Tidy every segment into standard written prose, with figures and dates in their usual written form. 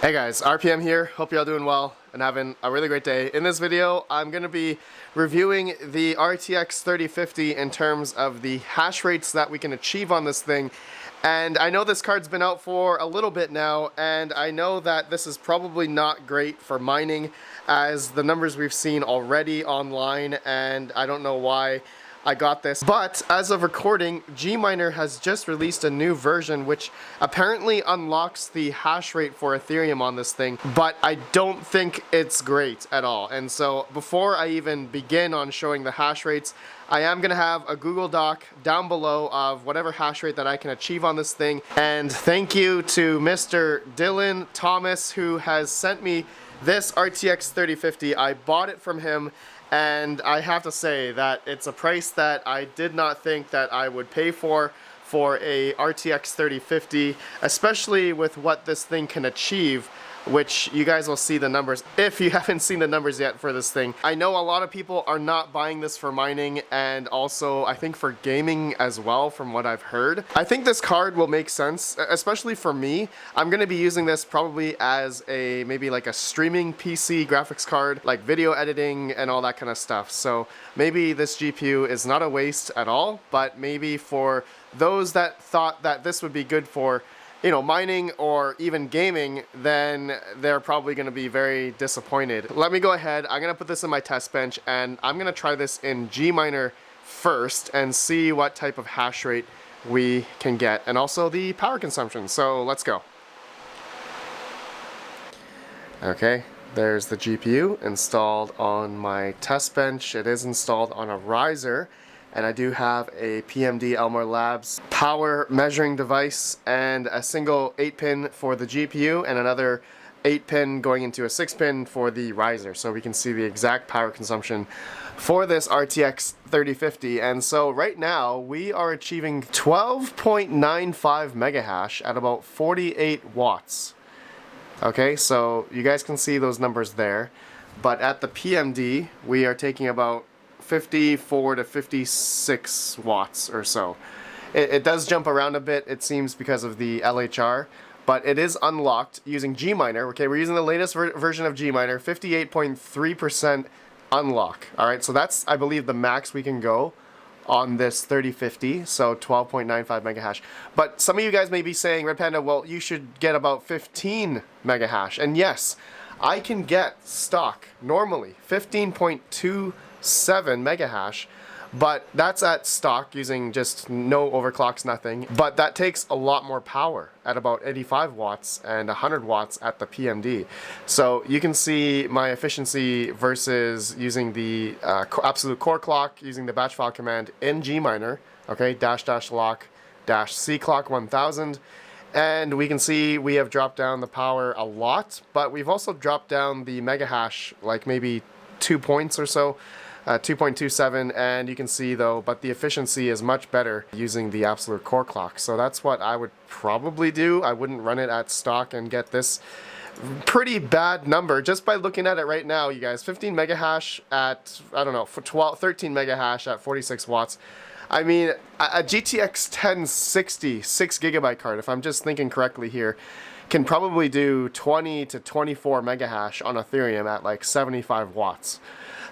Hey guys, RPM here. Hope you're all doing well and having a really great day. In this video, I'm going to be reviewing the RTX 3050 in terms of the hash rates that we can achieve on this thing. And I know this card's been out for a little bit now, and I know that this is probably not great for mining as the numbers we've seen already online, and I don't know why I got this. But as of recording, Gminer has just released a new version which apparently unlocks the hash rate for Ethereum on this thing, but I don't think it's great at all. And so before I even begin on showing the hash rates, I am going to have a Google Doc down below of whatever hash rate that I can achieve on this thing. And thank you to Mr. Dylan Thomas, who has sent me this RTX 3050. I bought it from him, and I have to say that it's a price that I did not think that I would pay for a RTX 3050, especially with what this thing can achieve, which you guys will see the numbers if you haven't seen the numbers yet for this thing. I know a lot of people are not buying this for mining, and also I think for gaming as well, from what I've heard. I think this card will make sense, especially for me. I'm going to be using this probably as a maybe like a streaming PC graphics card, like video editing and all that kind of stuff. So maybe this GPU is not a waste at all, but maybe for those that thought that this would be good for, you know, mining or even gaming, then they're probably going to be very disappointed. Let me go ahead. I'm going to put this in my test bench, and I'm going to try this in Gminer first and see what type of hash rate we can get, and also the power consumption. So let's go. Okay, there's the GPU installed on my test bench. It is installed on a riser, and I do have a PMD Elmore Labs power measuring device and a single 8-pin for the GPU and another 8-pin going into a 6-pin for the riser, so we can see the exact power consumption for this RTX 3050. And so right now we are achieving 12.95 megahash at about 48 watts. Okay, so you guys can see those numbers there, but at the PMD we are taking about 54 to 56 watts or so. It does jump around a bit, it seems, because of the LHR, but it is unlocked using Gminer. Okay, we're using the latest version of Gminer, 58.3% unlock. Alright, so that's, I believe, the max we can go on this 3050, so 12.95 megahash. But some of you guys may be saying, Red Panda, well, you should get about 15 megahash. And yes, I can get stock normally 15.27 megahash, but that's at stock using just no overclocks, nothing. But that takes a lot more power at about 85 watts and 100 watts at the PMD. So you can see my efficiency versus using the absolute core clock, using the batch file command in Gminer, okay, --lock -c clock 1000. And we can see we have dropped down the power a lot, but we've also dropped down the megahash like maybe 2 points or so. 2.27, and you can see though, but the efficiency is much better using the absolute core clock. So that's what I would probably do. I wouldn't run it at stock and get this pretty bad number just by looking at it right now, you guys. 15 megahash at, I don't know, 13 megahash at 46 watts. I mean, a GTX 1060 6GB card, if I'm just thinking correctly here, can probably do 20 to 24 megahash on Ethereum at like 75 watts.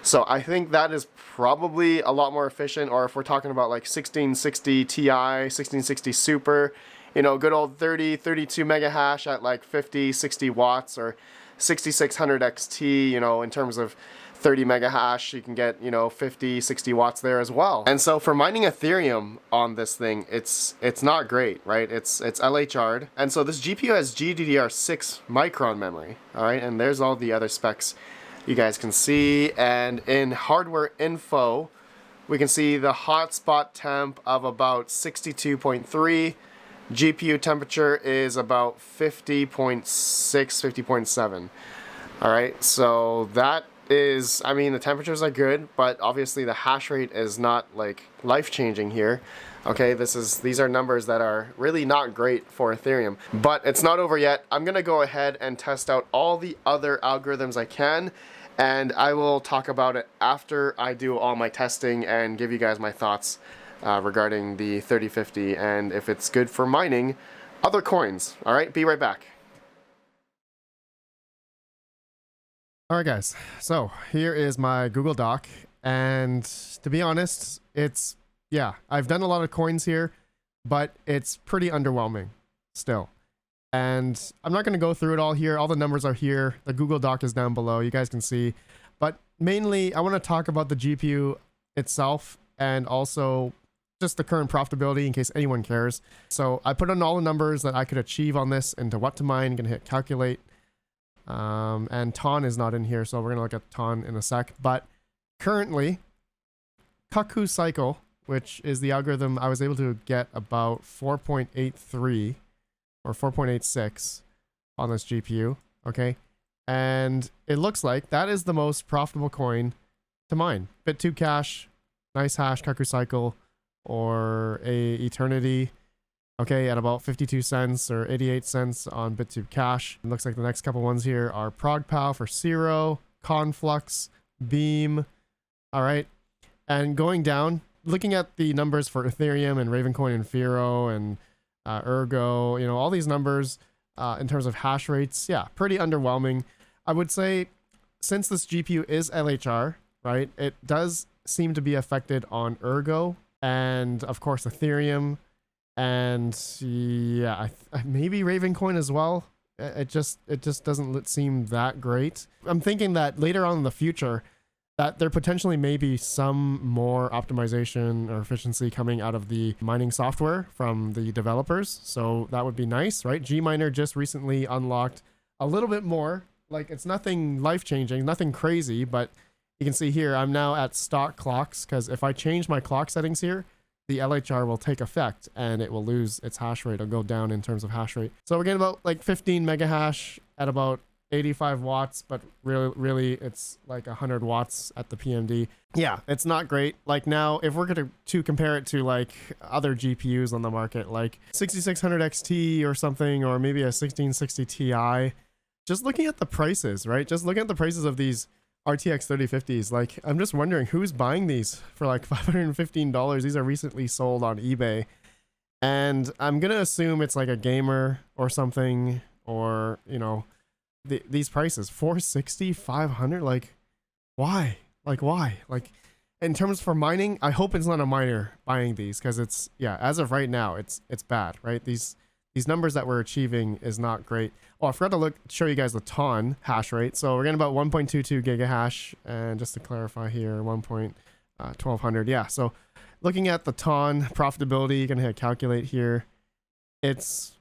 So I think that is probably a lot more efficient. Or if we're talking about like 1660 Ti, 1660 Super, you know, good old 32 megahash at like 50, 60 watts, or 6600 XT, you know, in terms of 30 megahash, you can get, you know, 50, 60 watts there as well. And so for mining Ethereum on this thing, it's not great, right? It's LHR'd. And so this GPU has GDDR6 micron memory, all right? And there's all the other specs you guys can see. And in hardware info, we can see the hotspot temp of about 62.3. GPU temperature is about 50.6, 50.7. All right, so that is, I mean, the temperatures are good, but obviously the hash rate is not like life-changing here. Okay, these are numbers that are really not great for Ethereum, but it's not over yet. I'm gonna go ahead and test out all the other algorithms I can, and I will talk about it after I do all my testing and give you guys my thoughts regarding the 3050 and if it's good for mining other coins. All right, be right back. All right, guys, so here is my Google Doc, and to be honest, yeah, I've done a lot of coins here, but it's pretty underwhelming still. And I'm not going to go through it all here. All the numbers are here. The Google Doc is down below. You guys can see. But mainly, I want to talk about the GPU itself and also just the current profitability in case anyone cares. So I put in all the numbers that I could achieve on this into Whattomine. I'm going to hit calculate. And TON is not in here, so we're going to look at TON in a sec. But currently, Cuckoo Cycle, which is the algorithm, I was able to get about 4.83 or 4.86 on this GPU, okay? And it looks like that is the most profitable coin to mine. Bit2 Cash, Nice Hash, Cuckoo Cycle, or a Eternity, okay, at about 52 cents or 88 cents on Bit2 Cash. It looks like the next couple ones here are ProgPal for Firo, Conflux, Beam, all right? And going down, looking at the numbers for Ethereum and Ravencoin and Firo and Ergo, you know, all these numbers in terms of hash rates, yeah, pretty underwhelming. I would say since this GPU is LHR, right, it does seem to be affected on Ergo and of course Ethereum and yeah, maybe Ravencoin as well. It just doesn't seem that great. I'm thinking that later on in the future that there potentially may be some more optimization or efficiency coming out of the mining software from the developers. So that would be nice, right? Gminer just recently unlocked a little bit more. Like, it's nothing life-changing, nothing crazy, but you can see here, I'm now at stock clocks, because if I change my clock settings here, the LHR will take effect and it will lose its hash rate. It'll go down in terms of hash rate. So we're getting about like 15 mega hash at about 85 watts, but really it's like 100 watts at the PMD. Yeah, it's not great. Like now, if we're going to compare it to like other GPUs on the market, like 6600 XT or something, or maybe a 1660 Ti, just looking at the prices, right? Just looking at the prices of these RTX 3050s, like I'm just wondering who's buying these for like $515. These are recently sold on eBay. And I'm going to assume it's like a gamer or something, or, you know, these prices 460 500, like why, like in terms for mining, I hope it's not a miner buying these, because it's, yeah, as of right now it's bad, right? These numbers that we're achieving is not great. Oh, I forgot to show you guys the TON hash rate. So we're getting about 1.22 gigahash, and just to clarify here, 1200. Yeah, so looking at the TON profitability, you're gonna hit calculate here. It's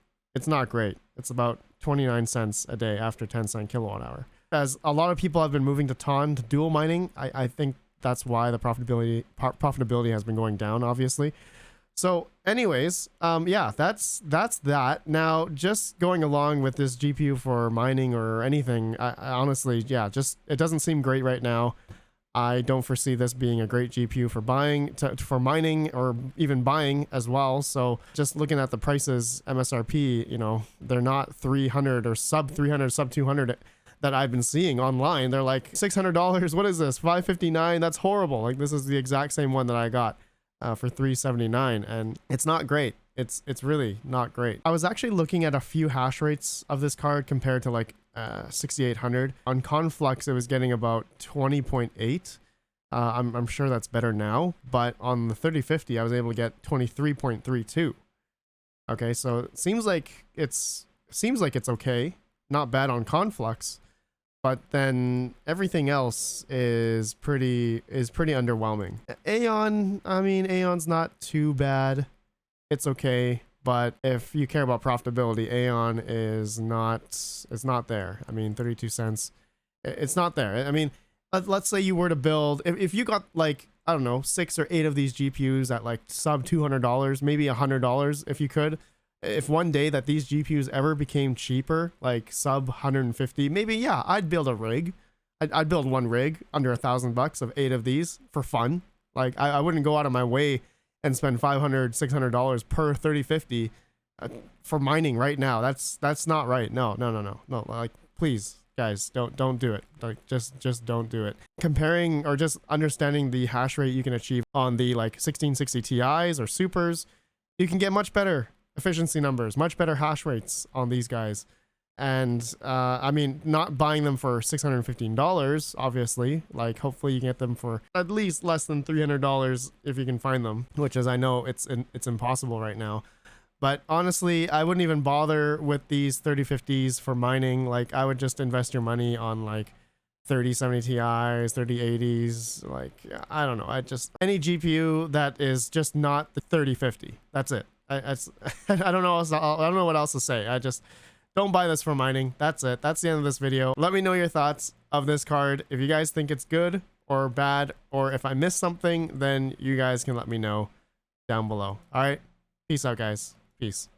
not great. It's about 29 cents a day after 10 cent kilowatt hour. As a lot of people have been moving to TON, to dual mining, I think that's why the profitability has been going down, obviously. So anyways, yeah, that's that. Now, just going along with this GPU for mining or anything, I honestly, yeah, just it doesn't seem great right now. I don't foresee this being a great GPU for for mining or even buying as well. So just looking at the prices, MSRP, you know, they're not 300 or sub 300, sub 200 that I've been seeing online. They're like $600. What is this? $559. That's horrible. Like, this is the exact same one that I got for $379, and it's not great. It's really not great. I was actually looking at a few hash rates of this card compared to like 6800. On Conflux, it was getting about 20.8. I'm sure that's better now, but on the 3050, I was able to get 23.32. Okay, so it seems like it's okay. Not bad on Conflux, but then everything else is pretty underwhelming. Aeon, I mean, Aeon's not too bad. It's okay. But if you care about profitability, Aeon is not there. I mean, 32 cents, it's not there. I mean, let's say you were to build, if you got like, I don't know, 6 or 8 of these GPUs at like sub $200, maybe $100 if you could. If one day that these GPUs ever became cheaper, like sub 150, maybe, yeah, I'd build a rig. I'd build one rig under $1,000 of 8 of these for fun. Like I wouldn't go out of my way and spend $500-$600 per 3050 for mining right now. That's not right. No. Like, please, guys, don't do it. Like, just don't do it. Comparing or just understanding the hash rate you can achieve on the like 1660 Ti's or supers, you can get much better efficiency numbers, much better hash rates on these guys. And I mean, not buying them for $615, obviously. Like, hopefully you get them for at least less than $300 if you can find them, which is, I know it's impossible right now. But honestly, I wouldn't even bother with these 3050s for mining. Like, I would just invest your money on like 3070 Ti's, 3080s. Like, I don't know. Any GPU that is just not the 3050. That's it. I don't know. I don't know what else to say. Don't buy this for mining. That's it. That's the end of this video. Let me know your thoughts of this card. If you guys think it's good or bad, or if I missed something, then you guys can let me know down below. All right. Peace out, guys. Peace.